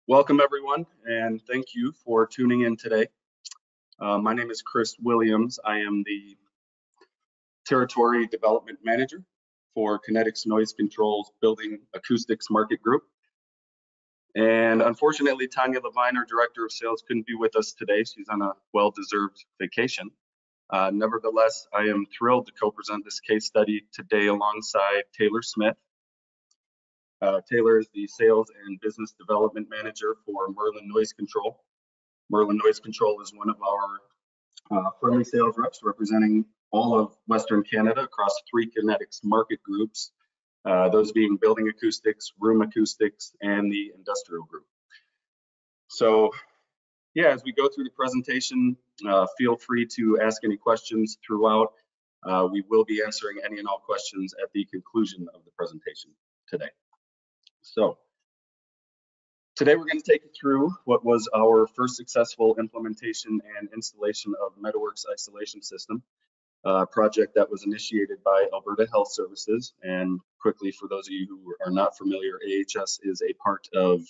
Welcome everyone, and thank you for tuning in today. My name is Chris Williams. I am the Territory Development Manager for Kinetics Noise Control's Building Acoustics Market Group. And unfortunately, Tonya Levine, our Director of Sales, couldn't be with us today. She's on a well-deserved vacation. Nevertheless, I am thrilled to co-present this case study today alongside Taylor Smith. Taylor is the Sales and Business Development Manager for Merlin Noise Control. Merlin Noise Control is one of our friendly sales reps representing all of Western Canada across 3 Kinetics market groups, those being building acoustics, room acoustics, and the industrial group. So yeah, as we go through the presentation, feel free to ask any questions throughout. We will be answering any and all questions at the conclusion of the presentation today. So today we're going to take you through what was our first successful implementation and installation of MetaWrx isolation system, a project that was initiated by Alberta Health Services. And quickly, for those of you who are not familiar, AHS is a part of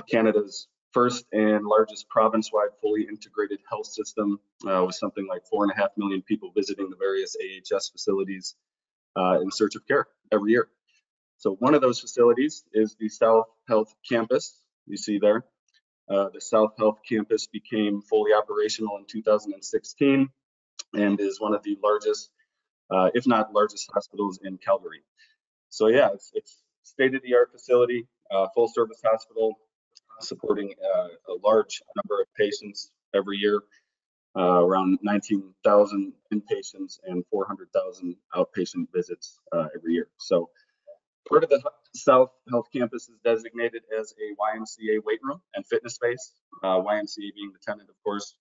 Canada's first and largest province-wide fully integrated health system, with something like 4.5 million people visiting the various AHS facilities in search of care every year. So one of those facilities is the South Health Campus, you see there. The South Health Campus became fully operational in 2016 and is one of the largest, if not largest, hospitals in Calgary. So yeah, it's state-of-the-art facility, full service hospital, supporting a large number of patients every year, around 19,000 inpatients and 400,000 outpatient visits every year. So part of the South Health Campus is designated as a YMCA weight room and fitness space, YMCA being the tenant, of course.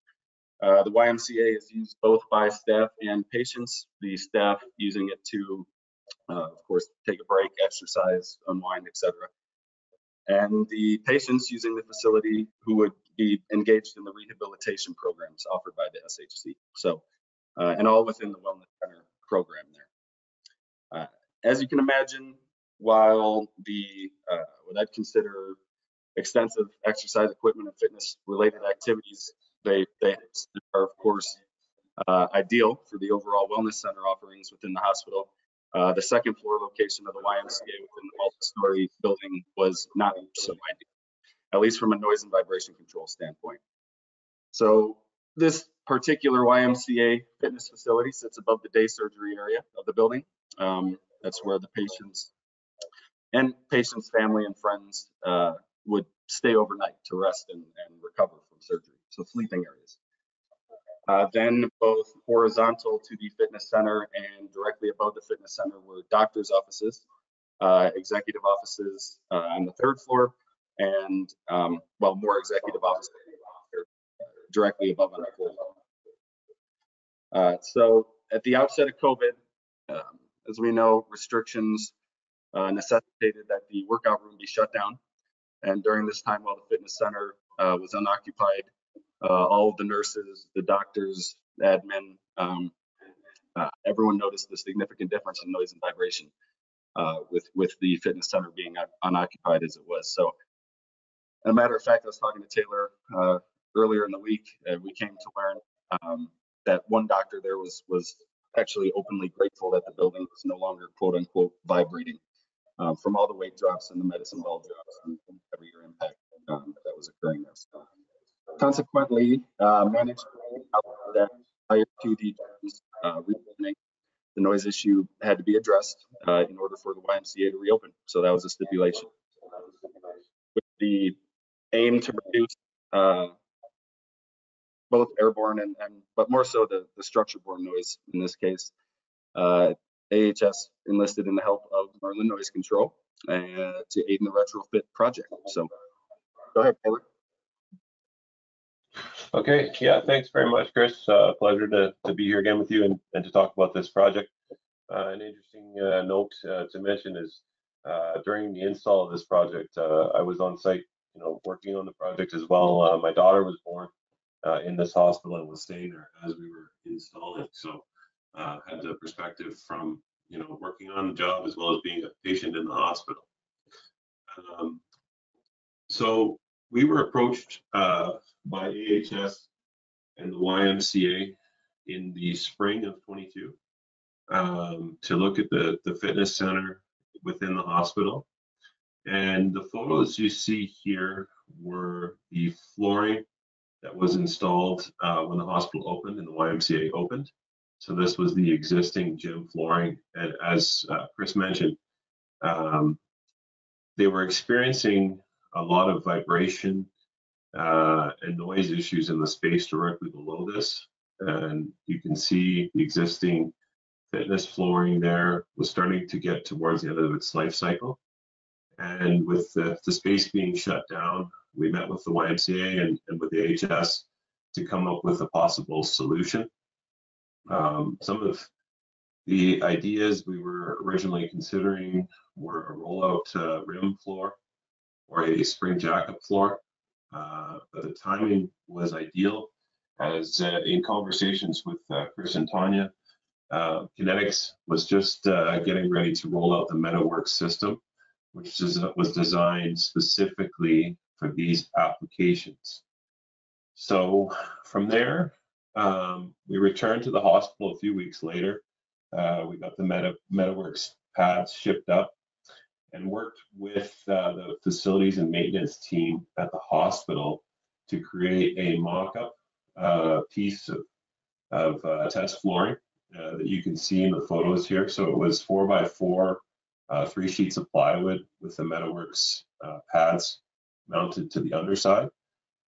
The YMCA is used both by staff and patients, the staff using it to, of course, take a break, exercise, unwind, etc. And the patients using the facility who would be engaged in the rehabilitation programs offered by the SHC. So, and all within the Wellness Center program there. As you can imagine, while the what I'd consider extensive exercise equipment and fitness related activities, they are of course ideal for the overall wellness center offerings within the hospital. The second floor location of the YMCA within the multi-story building was not so ideal, at least from a noise and vibration control standpoint. So this particular YMCA fitness facility sits above the day surgery area of the building. That's where the patients and patients' family and friends would stay overnight to rest and recover from surgery, so sleeping areas. Then both horizontal to the fitness center and directly above the fitness center were doctors' offices, executive offices on the 3rd floor, and well, more executive offices directly above on the 4th floor. So at the outset of COVID, as we know, restrictions necessitated that the workout room be shut down. And during this time, while the fitness center was unoccupied, all of the nurses, the doctors, admin, everyone noticed the significant difference in noise and vibration with the fitness center being unoccupied as it was. So, as a matter of fact, I was talking to Taylor earlier in the week, and we came to learn that one doctor there was actually openly grateful that the building was no longer "quote unquote" vibrating from all the weight drops and the medicine ball drops and every year impact that was occurring there. So, consequently, management that prior to the reopening, the noise issue had to be addressed in order for the YMCA to reopen. So that was a stipulation. With the aim to reduce both airborne and but more so the structure-borne noise in this case, AHS enlisted in the help of Merlin Noise Control to aid in the retrofit project. So go ahead, Taylor. Okay, yeah, thanks very much, Chris. Pleasure to be here again with you and to talk about this project. An interesting note to mention is during the install of this project, I was on site, working on the project as well. My daughter was born in this hospital and was staying there as we were installing. So had the perspective from, working on the job as well as being a patient in the hospital. So we were approached by AHS and the YMCA in the spring of 22 to look at the fitness center within the hospital. And the photos you see here were the flooring that was installed when the hospital opened and the YMCA opened. So this was the existing gym flooring. And as Chris mentioned, they were experiencing a lot of vibration and noise issues in the space directly below this. And you can see the existing fitness flooring there was starting to get towards the end of its life cycle. And with the space being shut down, we met with the YMCA and with the AHS to come up with a possible solution. Some of the ideas we were originally considering were a rollout rim floor or a spring jack-up floor, but the timing was ideal as in conversations with Chris and Tonya, Kinetics was just getting ready to roll out the MetaWrx system, which was designed specifically for these applications. So from there, we returned to the hospital a few weeks later. We got the MetaWrx pads shipped up and worked with the facilities and maintenance team at the hospital to create a mock-up piece of test flooring that you can see in the photos here. So it was 4x4, 3 sheets of plywood with the MetaWrx pads mounted to the underside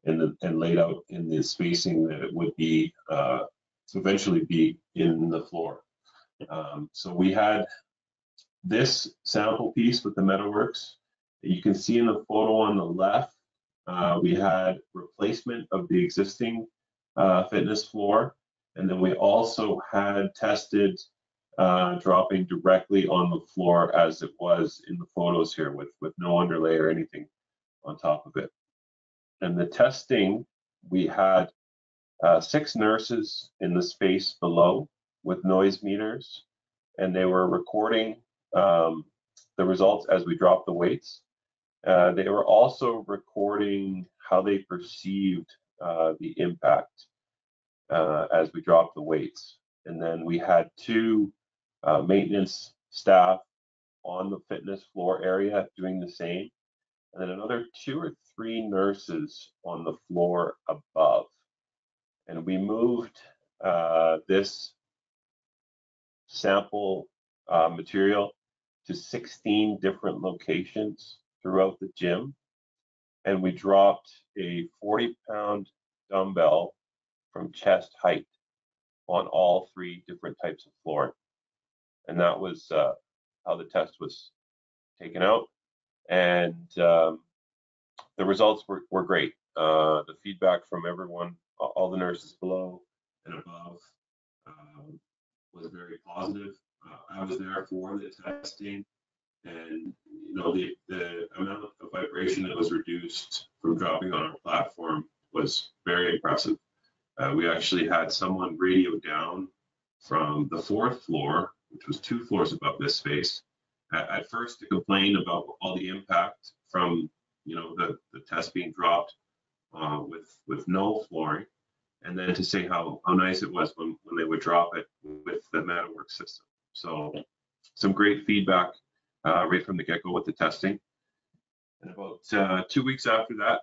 and laid out in the spacing that it would be eventually be in the floor. So we had this sample piece with the MetaWrx. You can see in the photo on the left, we had replacement of the existing fitness floor. And then we also had tested dropping directly on the floor as it was in the photos here with no underlay or anything on top of it. And the testing, we had 6 nurses in the space below with noise meters, and they were recording the results as we dropped the weights. They were also recording how they perceived the impact as we dropped the weights. And then we had 2 maintenance staff on the fitness floor area doing the same, and then another 2 or 3 nurses on the floor above. And we moved this sample material to 16 different locations throughout the gym. And we dropped a 40-pound dumbbell from chest height on all 3 different types of flooring. And that was how the test was taken out. And the results were great. The feedback from everyone, all the nurses below and above, was very positive. I was there for the testing, and you know the amount of vibration that was reduced from dropping on our platform was very impressive. We actually had someone radio down from the 4th floor, which was 2 floors above this space, at first to complain about all the impact from the test being dropped with no flooring, and then to say how nice it was when they would drop it with the MetaWrx system. So some great feedback right from the get-go with the testing. And about 2 weeks after that,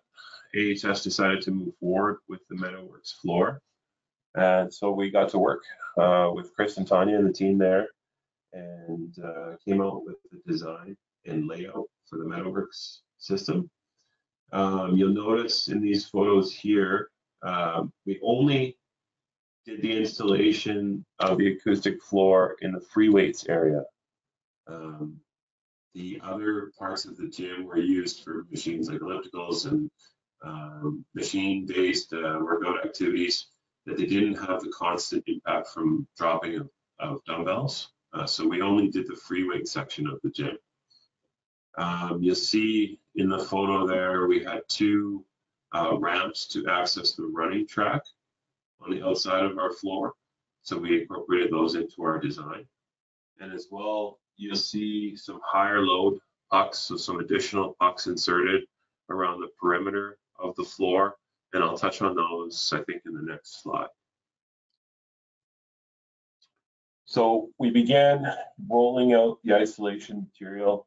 AHS decided to move forward with the MetaWrx floor. And so we got to work with Chris and Tonya and the team there, and came out with the design and layout for the MetaWrx system. You'll notice in these photos here, we only did the installation of the acoustic floor in the free weights area. The other parts of the gym were used for machines like ellipticals and machine-based workout activities that they didn't have the constant impact from dropping of dumbbells. So we only did the free weight section of the gym. You'll see in the photo there, we had 2 ramps to access the running track on the outside of our floor. So we incorporated those into our design. And as well, you'll see some higher load pucks, so some additional pucks inserted around the perimeter of the floor, and I'll touch on those, I think, in the next slide. So we began rolling out the isolation material.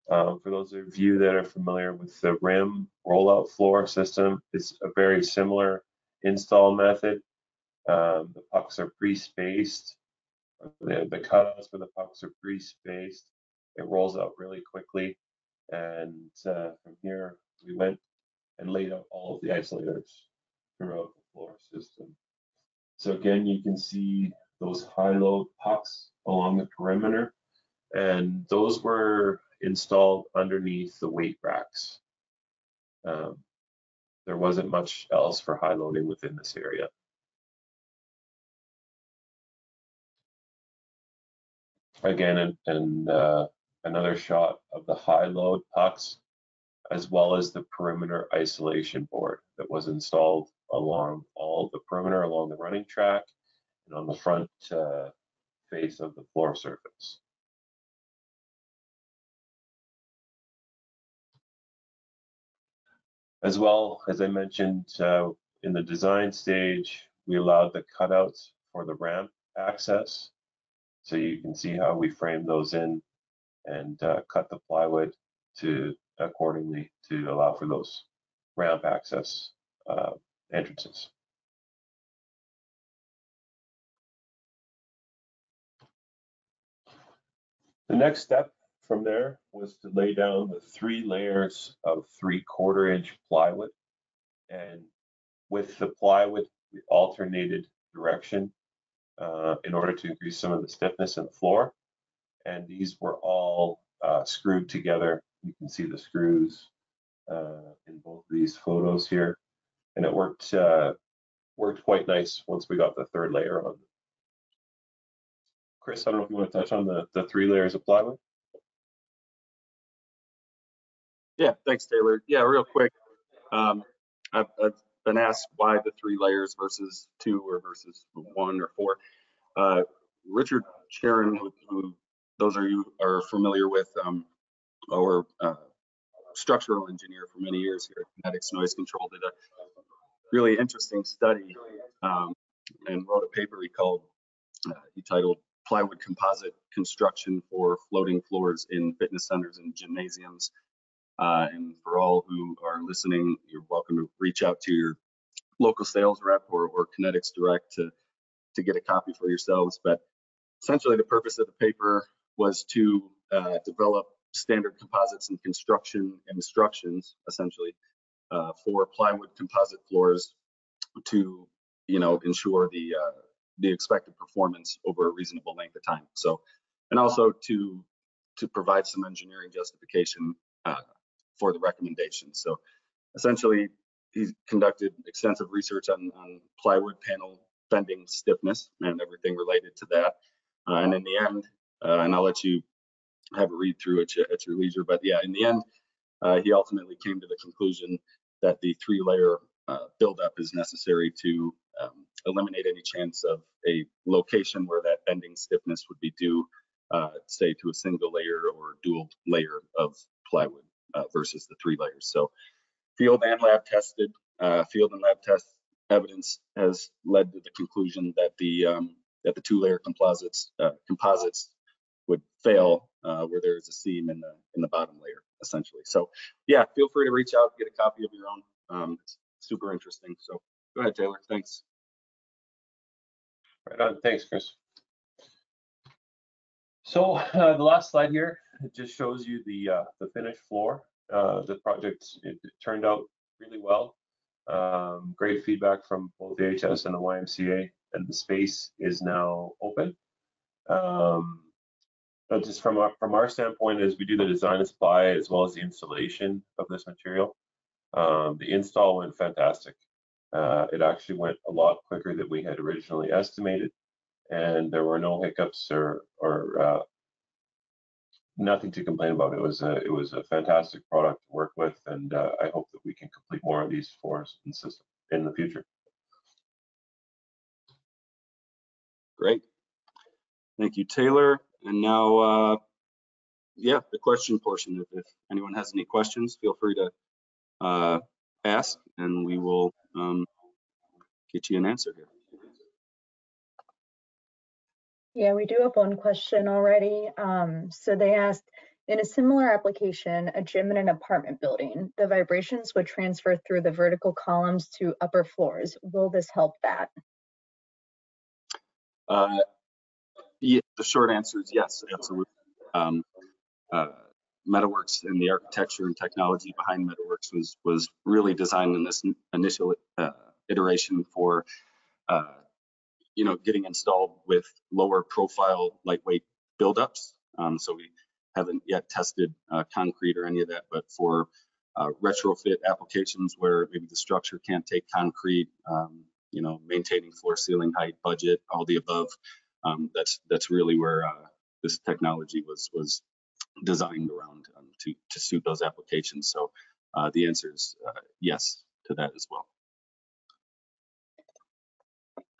For those of you that are familiar with the rim rollout floor system, it's a very similar install method. The pucks are pre-spaced. The cutouts for the pucks are pre-spaced. It rolls out really quickly. And from here, we went and laid out all of the isolators throughout the floor system. So again, you can see those high-load pucks along the perimeter, and those were installed underneath the weight racks. There wasn't much else for high loading within this area. Again, and another shot of the high load pucks, as well as the perimeter isolation board that was installed along all the perimeter, along the running track, and on the front face of the floor surface. As well, as I mentioned, in the design stage, we allowed the cutouts for the ramp access. So you can see how we frame those in and cut the plywood to accordingly to allow for those ramp access entrances. The next step from there was to lay down the 3 layers of 3/4 inch plywood. And with the plywood, we alternated direction in order to increase some of the stiffness in the floor. And these were all screwed together. You can see the screws in both of these photos here. And it worked quite nice once we got the 3rd layer on. Chris, I don't know if you want to touch on the 3 layers of plywood. Yeah, thanks, Taylor. Yeah, real quick. I've been asked why the 3 layers versus 2 or versus 1 or 4. Richard Sharon, who those of you are familiar with, our structural engineer for many years here at Kinetics Noise Control, did a really interesting study and wrote a paper he titled Plywood Composite Construction for Floating Floors in Fitness Centers and Gymnasiums. And for all who are listening, you're welcome to reach out to your local sales rep or Kinetics Direct to get a copy for yourselves. But essentially, the purpose of the paper was to develop standard composites and construction instructions, essentially, for plywood composite floors to, ensure the expected performance over a reasonable length of time. So, and also to provide some engineering justification for the recommendations. So, essentially, he conducted extensive research on plywood panel bending stiffness and everything related to that. And in the end, and I'll let you have a read through at your leisure, but yeah, in the end, he ultimately came to the conclusion that the 3-layer buildup is necessary to eliminate any chance of a location where that bending stiffness would be due, say, to a single layer or dual layer of plywood versus the 3 layers. So field and lab tested, field and lab test evidence has led to the conclusion that the 2-layer composites would fail where there is a seam in the bottom layer, essentially. So yeah, feel free to reach out, get a copy of your own. It's super interesting. So go ahead, Taylor. Thanks. Right on. Thanks, Chris. So the last slide here, it just shows you the finished floor. The project, it turned out really well. Great feedback from both the AHS and the YMCA, and the space is now open. But just from our standpoint, as we do the design and supply as well as the installation of this material, the install went fantastic. It actually went a lot quicker than we had originally estimated, and there were no hiccups or nothing to complain about. It was a fantastic product to work with, and I hope that we can complete more of these floors and systems in the future. Great. Thank you, Taylor. And now, yeah, the question portion. If anyone has any questions, feel free to ask, and we will get you an answer here. Yeah, we do have one question already. So they asked, in a similar application, a gym in an apartment building, the vibrations would transfer through the vertical columns to upper floors. Will this help that? Yeah, the short answer is yes, absolutely. MetaWrx and the architecture and technology behind MetaWrx was really designed in this initial iteration for getting installed with lower profile, lightweight buildups. So we haven't yet tested concrete or any of that, but for retrofit applications where maybe the structure can't take concrete, maintaining floor ceiling height, budget, all the above. That's really where this technology was designed around to suit those applications. So the answer is yes to that as well.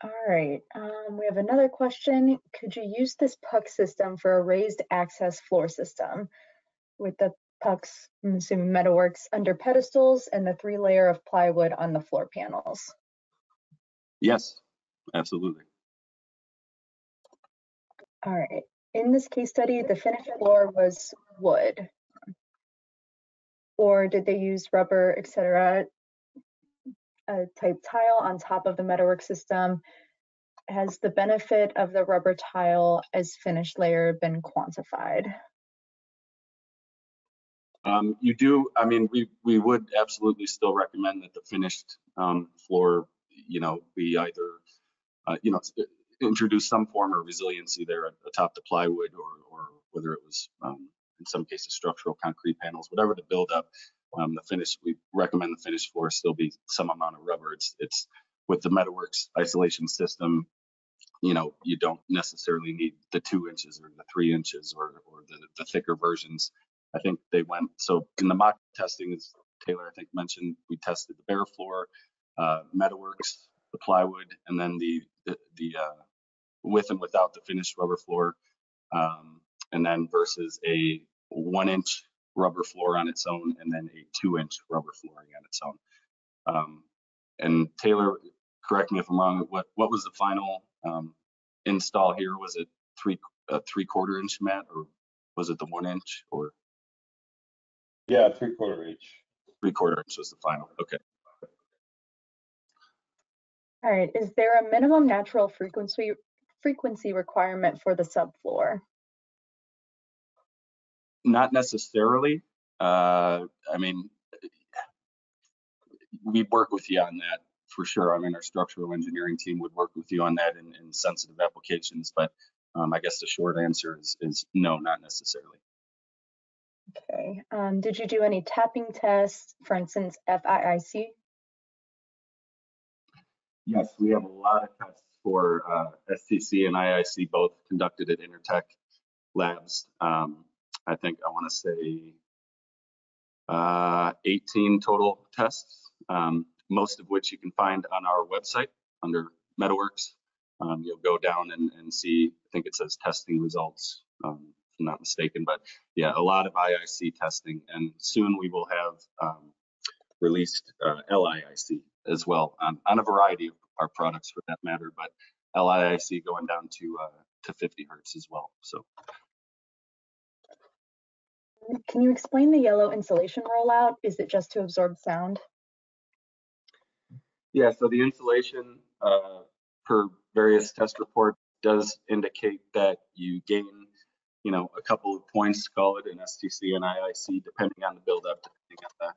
All right, we have another question. Could you use this puck system for a raised access floor system with the pucks, I'm assuming MetaWrx, under pedestals and the 3-layer of plywood on the floor panels? Yes, absolutely. All right, in this case study, the finished floor was wood, or did they use rubber, etc., type tile on top of the MetaWrx system? Has the benefit of the rubber tile as finished layer been quantified? You do. I mean, we would absolutely still recommend that the finished floor, be either, introduce some form of resiliency there atop the plywood, or whether it was in some cases structural concrete panels, whatever the buildup. The finish, we recommend the finished floor still be some amount of rubber. It's with the MetaWrx isolation system, you don't necessarily need the 2 inches or the 3 inches or the thicker versions. I think they went, so in the mock testing, as Taylor, I think, mentioned, we tested the bare floor, MetaWrx, the plywood, and then the with and without the finished rubber floor, and then versus a 1-inch rubber floor on its own, and then a 2-inch rubber flooring on its own. And Taylor, correct me if I'm wrong, what was the final install here? Was it 3/4 inch mat, or was it the 1 inch, or? Yeah, 3/4 inch. 3/4 inch was the final. Okay. All right, is there a minimum natural frequency requirement for the subfloor? Not necessarily. I mean, we'd work with you on that for sure. I mean, our structural engineering team would work with you on that in sensitive applications, but I guess the short answer is no, not necessarily. Okay. Did you do any tapping tests, for instance, FIIC? Yes, we have a lot of tests for STC and IIC, both conducted at Intertech labs. I think I want to say 18 total tests, most of which you can find on our website under MetaWrx. You'll go down and see, I think it says testing results, if I'm not mistaken, but yeah, a lot of IIC testing, and soon we will have released LIIC as well on a variety of our products for that matter, but LIIC going down to 50 hertz as well. So. Can you explain the yellow insulation rollout? Is it just to absorb sound? Yeah, so the insulation per various test reports does indicate that you gain, a couple of points, call it an STC and IIC, depending on the buildup, depending on the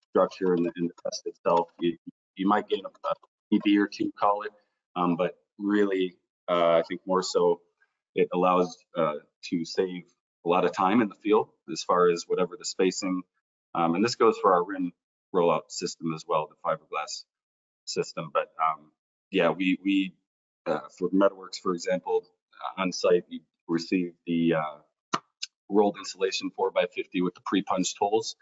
structure and the test itself. You might gain a dB or two, call it, but really, I think more so it allows to save a lot of time in the field as far as whatever the spacing, and this goes for our RIN rollout system as well, the fiberglass system. But yeah, we for MetaWrx, for example, on site, we received the rolled insulation 4x50 with the pre-punched holes,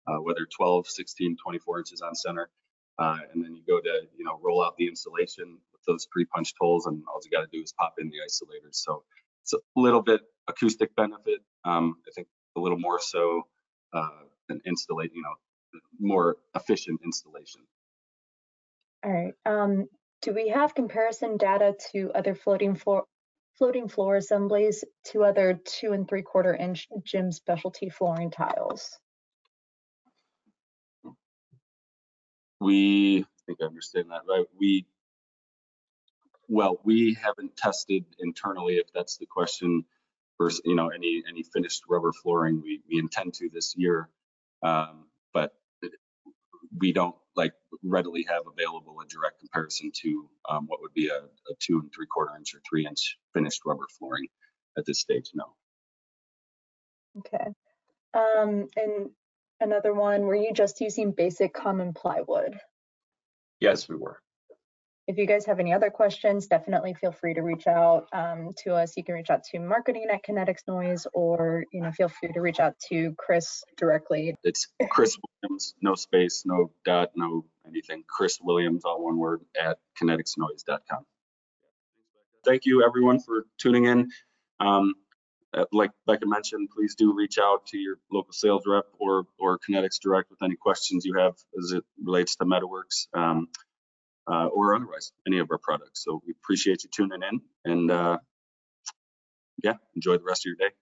whether 12, 16, 24 inches on center, and then you go to roll out the insulation with those pre-punched holes, and all you got to do is pop in the isolators. So it's a little bit acoustic benefit. I think a little more so than insulate, more efficient installation. All right. Do we have comparison data to other floating floor assemblies to other 2 3/4 inch gym specialty flooring tiles? I think I understand that, right? We haven't tested internally, if that's the question, versus, any finished rubber flooring. We intend to this year, but we don't readily have available a direct comparison to what would be a 2 3/4 inch or 3 inch finished rubber flooring at this stage. No. Okay. And another one, were you just using basic common plywood? Yes, we were. If you guys have any other questions, definitely feel free to reach out to us. You can reach out to marketing at Kinetics Noise, or feel free to reach out to Chris directly. It's Chris Williams, no space, no dot, no anything. Chris Williams, all one word, at kineticsnoise.com. Thank you, everyone, for tuning in. Like I mentioned, please do reach out to your local sales rep or Kinetics Direct with any questions you have as it relates to MetaWrx. Or otherwise, any of our products. So we appreciate you tuning in, and enjoy the rest of your day.